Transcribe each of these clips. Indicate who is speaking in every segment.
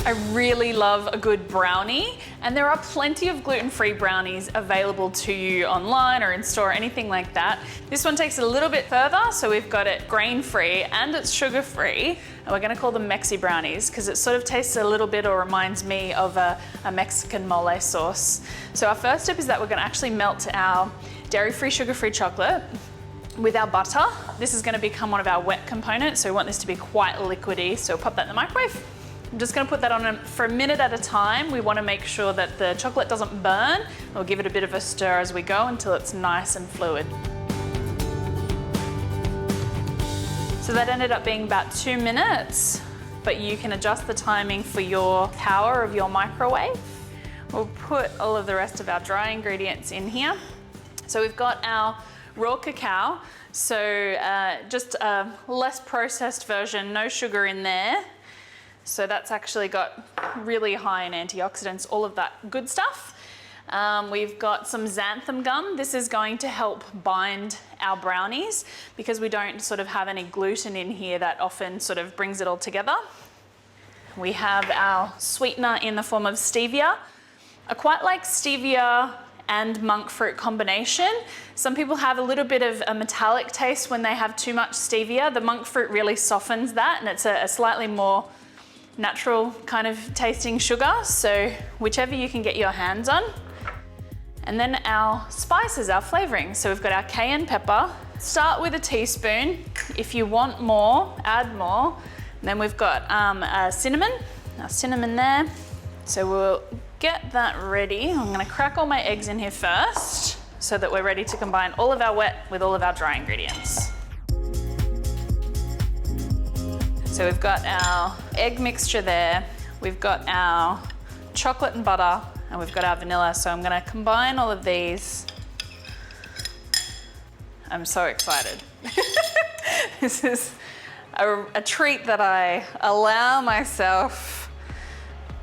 Speaker 1: I really love a good brownie, and there are plenty of gluten-free brownies available to you online or in store, anything like that. This one takes it a little bit further, so we've got it grain-free and it's sugar-free, and we're gonna call them Mexi brownies because it sort of tastes a little bit or reminds me of a Mexican mole sauce. So our first step is that we're gonna actually melt our dairy-free, sugar-free chocolate with our butter. This is gonna become one of our wet components, so we want this to be quite liquidy, so we'll pop that in the microwave. I'm just gonna put that on for a minute at a time. We wanna make sure that the chocolate doesn't burn. We'll give it a bit of a stir as we go until it's nice and fluid. So that ended up being about 2 minutes, but you can adjust the timing for your power of your microwave. We'll put all of the rest of our dry ingredients in here. So we've got our raw cacao, so just a less processed version, no sugar in there. So that's actually got really high in antioxidants, all of that good stuff. We've got some xanthan gum. This is going to help bind our brownies because we don't sort of have any gluten in here that often sort of brings it all together. We have our sweetener in the form of stevia. I quite like stevia and monk fruit combination. Some people have a little bit of a metallic taste when they have too much stevia. The monk fruit really softens that, and it's a slightly more natural kind of tasting sugar, so whichever you can get your hands on. And then our spices, our flavoring. So we've got our cayenne pepper. Start with a teaspoon. If you want more, add more. And then we've got cinnamon, our cinnamon there. So we'll get that ready. I'm gonna crack all my eggs in here first so that we're ready to combine all of our wet with all of our dry ingredients. So we've got our egg mixture there, we've got our chocolate and butter, and we've got our vanilla. So I'm gonna combine all of these. I'm so excited. This is a treat that I allow myself,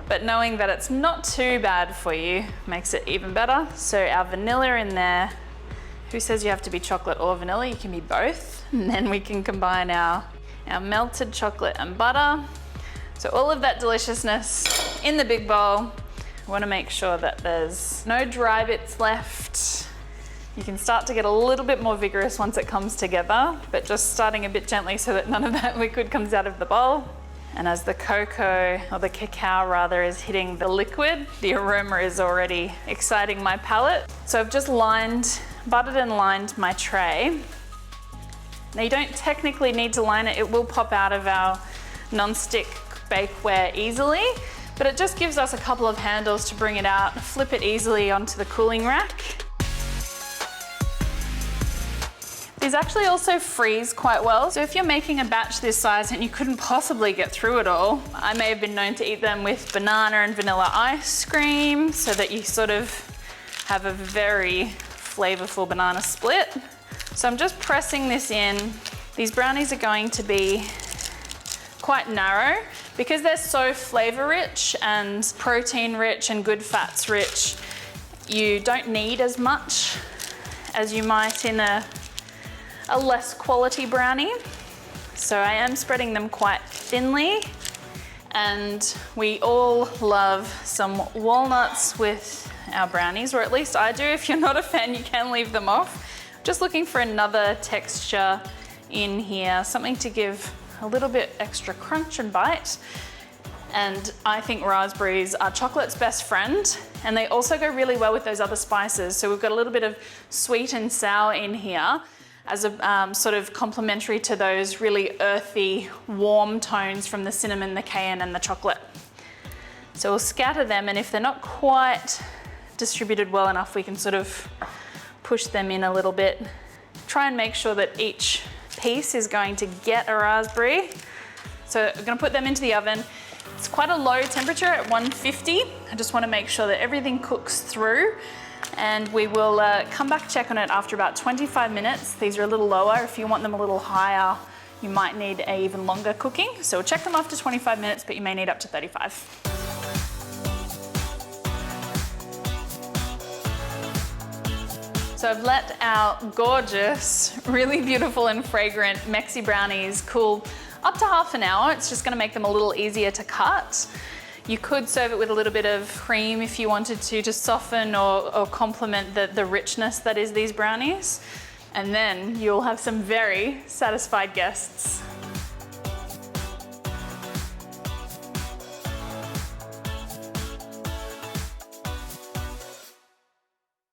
Speaker 1: but knowing that it's not too bad for you makes it even better. So our vanilla in there. Who says you have to be chocolate or vanilla? You can be both. And then we can combine our melted chocolate and butter. So all of that deliciousness in the big bowl. We want to make sure that there's no dry bits left. You can start to get a little bit more vigorous once it comes together, but just starting a bit gently so that none of that liquid comes out of the bowl. And as the cocoa, or the cacao rather, is hitting the liquid, the aroma is already exciting my palate. So I've just buttered and lined my tray. Now you don't technically need to line it, it will pop out of our non-stick bakeware easily, but it just gives us a couple of handles to bring it out, flip it easily onto the cooling rack. These actually also freeze quite well, so if you're making a batch this size and you couldn't possibly get through it all, I may have been known to eat them with banana and vanilla ice cream so that you sort of have a very flavorful banana split. So I'm just pressing this in. These brownies are going to be quite narrow because they're so flavor rich and protein rich and good fats rich. You don't need as much as you might in a less quality brownie. So I am spreading them quite thinly, and we all love some walnuts with our brownies, or at least I do. If you're not a fan, you can leave them off. Just looking for another texture in here, something to give a little bit extra crunch and bite. And I think raspberries are chocolate's best friend, and they also go really well with those other spices. So we've got a little bit of sweet and sour in here as a sort of complementary to those really earthy, warm tones from the cinnamon, the cayenne, and the chocolate. So we'll scatter them, and if they're not quite distributed well enough, we can sort of push them in a little bit. Try and make sure that each piece is going to get a raspberry. So we're gonna put them into the oven. It's quite a low temperature at 150. I just wanna make sure that everything cooks through, and we will come back, check on it after about 25 minutes. These are a little lower. If you want them a little higher, you might need a even longer cooking. So we'll check them after 25 minutes, but you may need up to 35. So I've let our gorgeous, really beautiful and fragrant Mexi brownies cool up to half an hour. It's just gonna make them a little easier to cut. You could serve it with a little bit of cream if you wanted to soften or complement the richness that is these brownies. And then you'll have some very satisfied guests.